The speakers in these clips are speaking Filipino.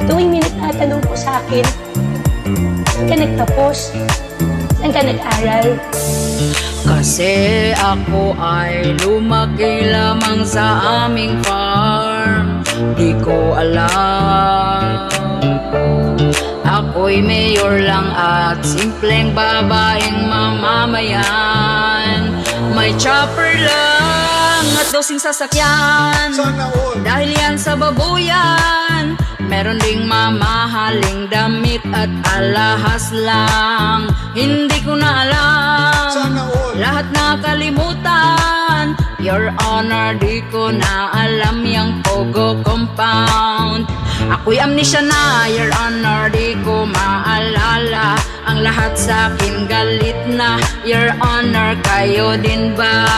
Tuwing may nagtatanong po sa akin, saan ka nagtapos? Saan ka nag-aral? Kasi ako ay lumaki lamang sa aming farm. Di ko alam, ako'y mayor lang at simpleng babaeng mamamayan. May chopper lang at doseng sasakyan. Dahil yan sa baboyan, meron ding mamahaling damit at alahas lang. Hindi ko na alam, lahat nakalimutan. Your Honor, di ko na alam yung POGO compound. Ako'y amnesia na, Your Honor, di ko maalala. Ang lahat sa akin galit na, Your Honor, kayo din ba?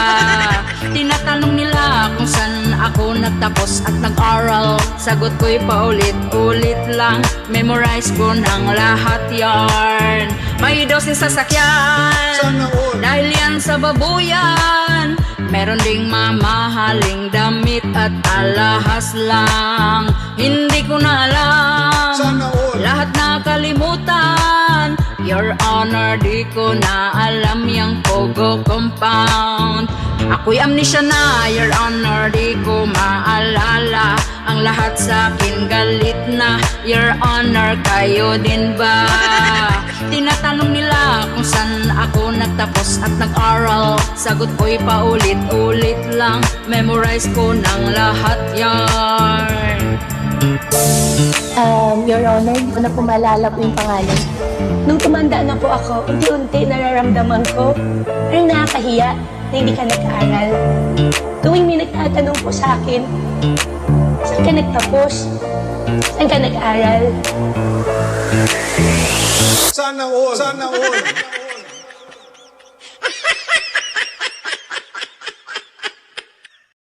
Tinatanong nila kung saan ako nagtapos at nag-aral. Sagot ko'y paulit-ulit lang, memorize ko ng lahat yarn. May doseng sasakyan, dahil yan sa baboyan. Meron ding mamahaling damit at alahas lang. Hindi ko na alam, lahat nakalimutan. Your Honor, di ko na alam yung POGO compound. Ako'y amnesia na, Your Honor, di ko maalala. Ang lahat sa akin galit na, Your Honor, kayo din ba? Tinatanong nila kung saan ako nagtapos at nag-aral. Sagot ko'y paulit-ulit lang, memorize ko ng lahat yarn. Your Honor, hindi ko na po maalala po yung pangalan. Nung tumanda na po ako, unti-unti nararamdaman ko, parang nakakahiya na hindi ka nag-aral. Tuwing may nagtatanong po sa akin, saan ka nagtapos? Saan ka nag-aral? Sana all.